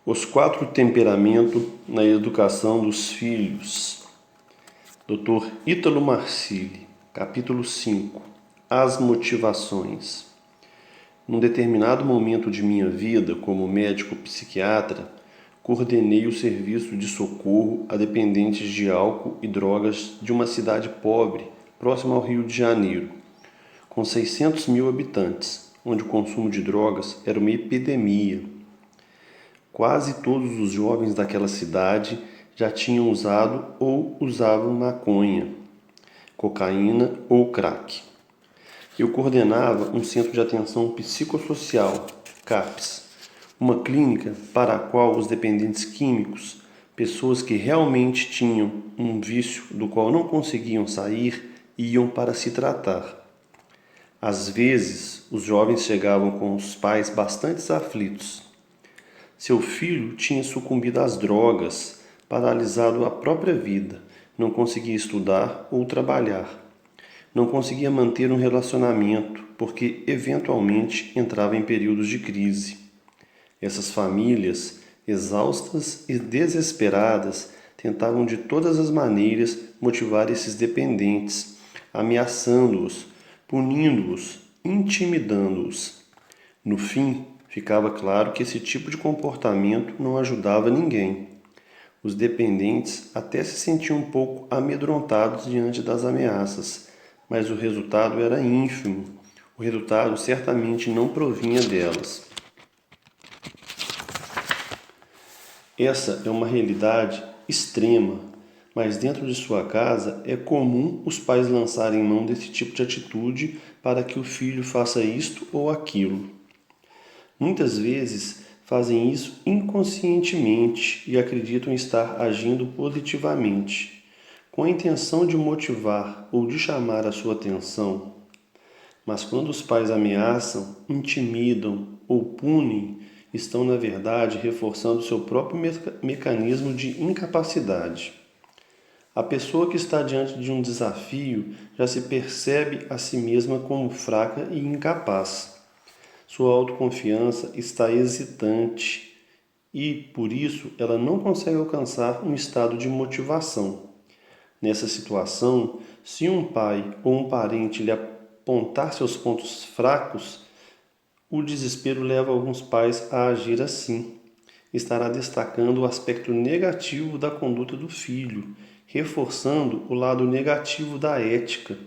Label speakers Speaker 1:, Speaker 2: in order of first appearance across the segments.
Speaker 1: Os 4 temperamentos na educação dos filhos. Dr. Ítalo Marcilli, capítulo 5. As motivações. Num determinado momento de minha vida como médico psiquiatra, coordenei o serviço de socorro a dependentes de álcool e drogas de uma cidade pobre, próxima ao Rio de Janeiro, com 600 mil habitantes, onde o consumo de drogas era uma epidemia. Quase todos os jovens daquela cidade já tinham usado ou usavam maconha, cocaína ou crack. Eu coordenava um centro de atenção psicossocial, CAPS, uma clínica para a qual os dependentes químicos, pessoas que realmente tinham um vício do qual não conseguiam sair, iam para se tratar. Às vezes, os jovens chegavam com os pais bastante aflitos. Seu filho tinha sucumbido às drogas, paralisado a própria vida, não conseguia estudar ou trabalhar. Não conseguia manter um relacionamento, porque eventualmente entrava em períodos de crise. Essas famílias, exaustas e desesperadas, tentavam de todas as maneiras motivar esses dependentes, ameaçando-os, punindo-os, intimidando-os. No fim, ficava claro que esse tipo de comportamento não ajudava ninguém. Os dependentes até se sentiam um pouco amedrontados diante das ameaças, mas o resultado era ínfimo. O resultado certamente não provinha delas. Essa é uma realidade extrema, mas dentro de sua casa é comum os pais lançarem mão desse tipo de atitude para que o filho faça isto ou aquilo. Muitas vezes fazem isso inconscientemente e acreditam estar agindo positivamente, com a intenção de motivar ou de chamar a sua atenção. Mas quando os pais ameaçam, intimidam ou punem, estão na verdade reforçando seu próprio mecanismo de incapacidade. A pessoa que está diante de um desafio já se percebe a si mesma como fraca e incapaz. Sua autoconfiança está hesitante e, por isso, ela não consegue alcançar um estado de motivação. Nessa situação, se um pai ou um parente lhe apontar seus pontos fracos, o desespero leva alguns pais a agir assim. Estará destacando o aspecto negativo da conduta do filho, reforçando o lado negativo da ética,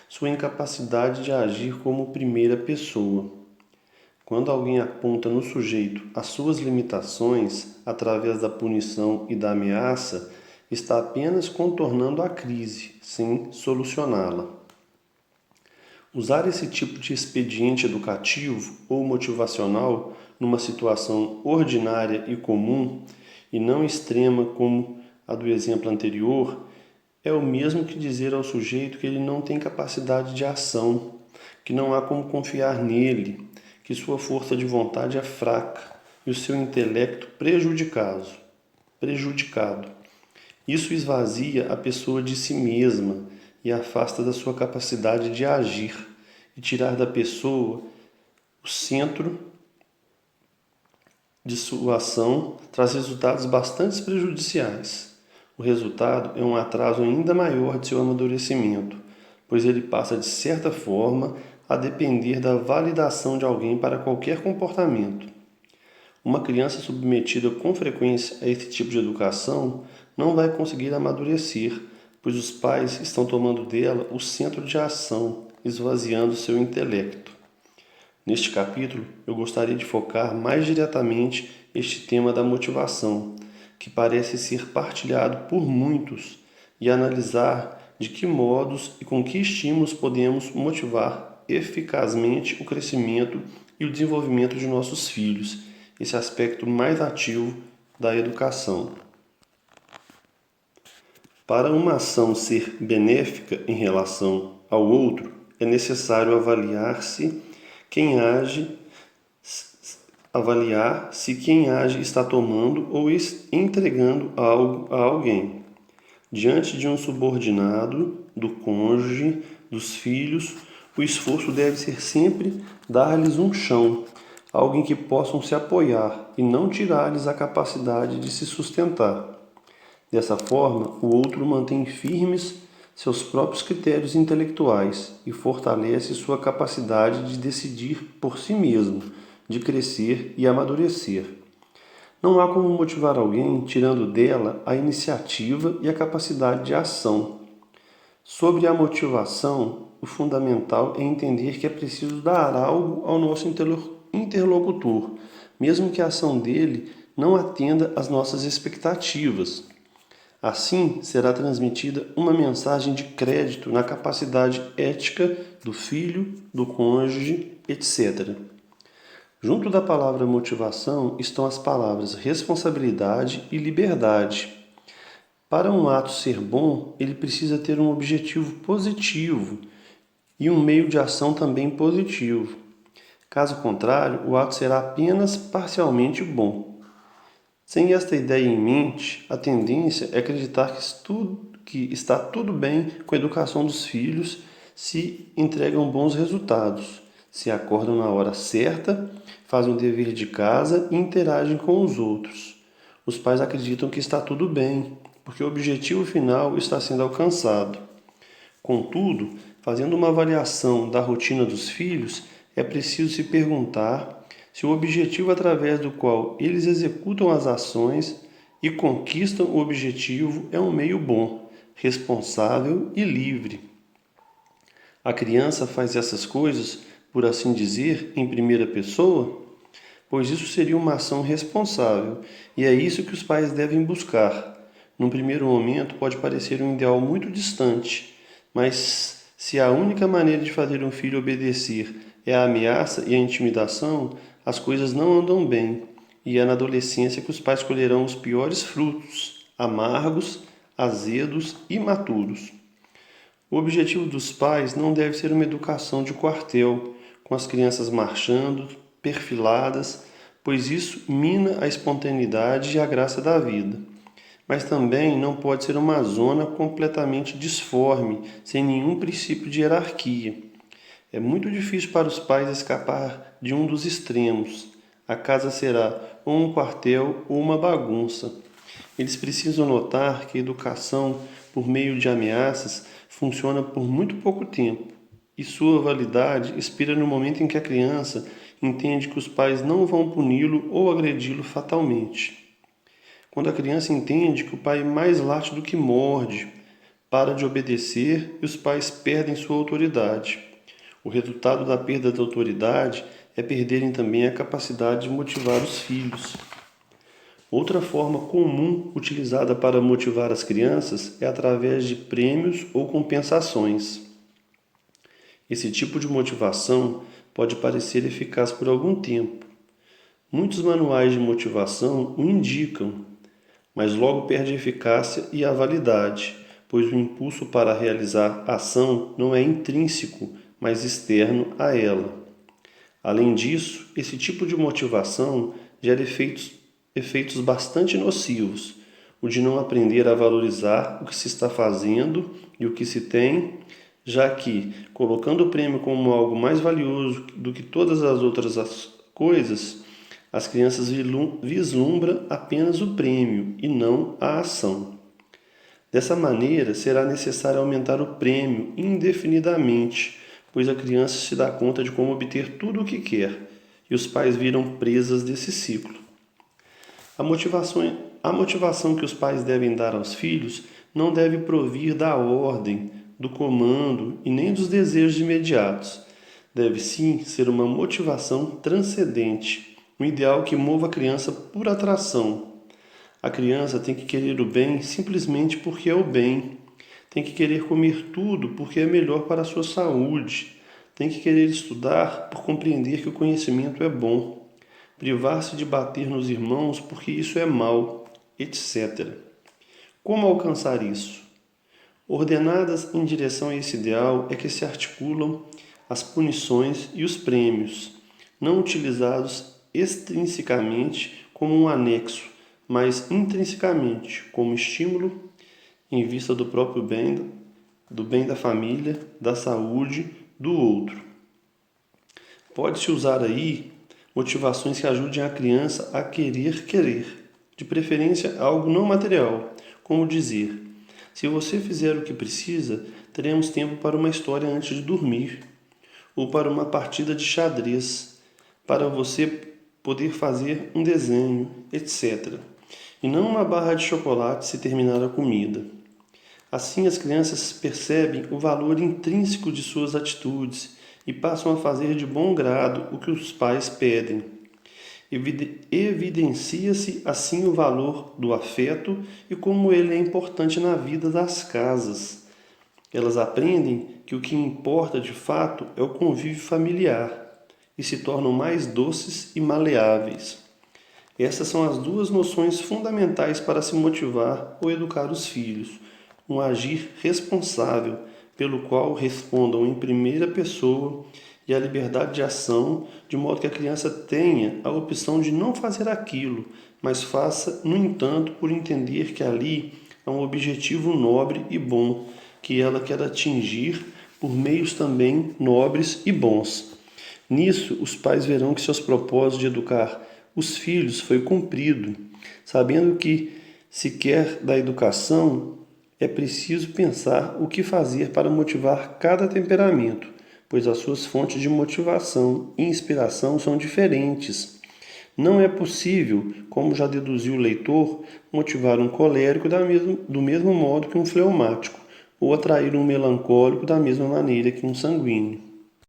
Speaker 1: sua incapacidade de agir como primeira pessoa. Quando alguém aponta no sujeito as suas limitações através da punição e da ameaça, está apenas contornando a crise, sem solucioná-la. Usar esse tipo de expediente educativo ou motivacional numa situação ordinária e comum, e não extrema como a do exemplo anterior, é o mesmo que dizer ao sujeito que ele não tem capacidade de ação, que não há como confiar nele, que sua força de vontade é fraca e o seu intelecto prejudicado. Isso esvazia a pessoa de si mesma e afasta da sua capacidade de agir, e tirar da pessoa o centro de sua ação traz resultados bastante prejudiciais. O resultado é um atraso ainda maior de seu amadurecimento, pois ele passa, de certa forma, a depender da validação de alguém para qualquer comportamento. Uma criança submetida com frequência a esse tipo de educação não vai conseguir amadurecer, pois os pais estão tomando dela o centro de ação, esvaziando seu intelecto. Neste capítulo, eu gostaria de focar mais diretamente este tema da motivação, que parece ser partilhado por muitos, e analisar de que modos e com que estímulos podemos motivar eficazmente o crescimento e o desenvolvimento de nossos filhos, esse aspecto mais ativo da educação. Para uma ação ser benéfica em relação ao outro, é necessário avaliar se quem age está tomando ou entregando algo a alguém. Diante de um subordinado, do cônjuge, dos filhos, o esforço deve ser sempre dar-lhes um chão, algo em que possam se apoiar e não tirar-lhes a capacidade de se sustentar. Dessa forma, o outro mantém firmes seus próprios critérios intelectuais e fortalece sua capacidade de decidir por si mesmo, de crescer e amadurecer. Não há como motivar alguém tirando dela a iniciativa e a capacidade de ação. Sobre a motivação, o fundamental é entender que é preciso dar algo ao nosso interlocutor, mesmo que a ação dele não atenda às nossas expectativas. Assim, será transmitida uma mensagem de crédito na capacidade ética do filho, do cônjuge, etc. Junto da palavra motivação estão as palavras responsabilidade e liberdade. Para um ato ser bom, ele precisa ter um objetivo positivo e um meio de ação também positivo. Caso contrário, o ato será apenas parcialmente bom. Sem esta ideia em mente, a tendência é acreditar que está tudo bem com a educação dos filhos se entregam bons resultados, se acordam na hora certa, fazem o dever de casa e interagem com os outros. Os pais acreditam que está tudo bem, porque o objetivo final está sendo alcançado. Contudo, fazendo uma avaliação da rotina dos filhos, é preciso se perguntar se o objetivo através do qual eles executam as ações e conquistam o objetivo é um meio bom, responsável e livre. A criança faz essas coisas, por assim dizer, em primeira pessoa, pois isso seria uma ação responsável, e é isso que os pais devem buscar. Num primeiro momento pode parecer um ideal muito distante, mas se a única maneira de fazer um filho obedecer é a ameaça e a intimidação, as coisas não andam bem, e é na adolescência que os pais colherão os piores frutos, amargos, azedos e imaturos. O objetivo dos pais não deve ser uma educação de quartel, com as crianças marchando, perfiladas, pois isso mina a espontaneidade e a graça da vida. Mas também não pode ser uma zona completamente disforme, sem nenhum princípio de hierarquia. É muito difícil para os pais escapar de um dos extremos. A casa será ou um quartel ou uma bagunça. Eles precisam notar que a educação, por meio de ameaças, funciona por muito pouco tempo, e sua validade expira no momento em que a criança entende que os pais não vão puni-lo ou agredi-lo fatalmente. Quando a criança entende que o pai mais late do que morde, para de obedecer e os pais perdem sua autoridade. O resultado da perda da autoridade é perderem também a capacidade de motivar os filhos. Outra forma comum utilizada para motivar as crianças é através de prêmios ou compensações. Esse tipo de motivação pode parecer eficaz por algum tempo. Muitos manuais de motivação o indicam, mas logo perde a eficácia e a validade, pois o impulso para realizar a ação não é intrínseco, mas externo a ela. Além disso, esse tipo de motivação gera efeitos bastante nocivos, o de não aprender a valorizar o que se está fazendo e o que se tem, já que, colocando o prêmio como algo mais valioso do que todas as outras coisas, as crianças vislumbram apenas o prêmio e não a ação. Dessa maneira, será necessário aumentar o prêmio indefinidamente, pois a criança se dá conta de como obter tudo o que quer, e os pais viram presas desse ciclo. A motivação que os pais devem dar aos filhos não deve provir da ordem, do comando e nem dos desejos imediatos. Deve sim ser uma motivação transcendente, um ideal que mova a criança por atração. A criança tem que querer o bem simplesmente porque é o bem. Tem que querer comer tudo porque é melhor para a sua saúde. Tem que querer estudar por compreender que o conhecimento é bom. Privar-se de bater nos irmãos porque isso é mal, etc. Como alcançar isso? Ordenadas em direção a esse ideal é que se articulam as punições e os prêmios, não utilizados extrinsecamente como um anexo, mas intrinsecamente como estímulo em vista do próprio bem, do bem da família, da saúde, do outro. Pode-se usar aí Motivações que ajudem a criança a querer, de preferência algo não material, como dizer: se você fizer o que precisa, teremos tempo para uma história antes de dormir, ou para uma partida de xadrez, para você poder fazer um desenho, etc. E não uma barra de chocolate se terminar a comida. Assim, as crianças percebem o valor intrínseco de suas atitudes e passam a fazer de bom grado o que os pais pedem. Evidencia-se assim o valor do afeto e como ele é importante na vida das casas. Elas aprendem que o que importa de fato é o convívio familiar e se tornam mais doces e maleáveis. Essas são as duas noções fundamentais para se motivar ou educar os filhos: um agir responsável, pelo qual respondam em primeira pessoa, e a liberdade de ação, de modo que a criança tenha a opção de não fazer aquilo, mas faça, no entanto, por entender que ali há um objetivo nobre e bom, que ela quer atingir por meios também nobres e bons. Nisso, os pais verão que seus propósitos de educar os filhos foi cumprido, sabendo que, se quer da educação, é preciso pensar o que fazer para motivar cada temperamento, pois as suas fontes de motivação e inspiração são diferentes. Não é possível, como já deduziu o leitor, motivar um colérico do mesmo modo que um fleumático, ou atrair um melancólico da mesma maneira que um sanguíneo.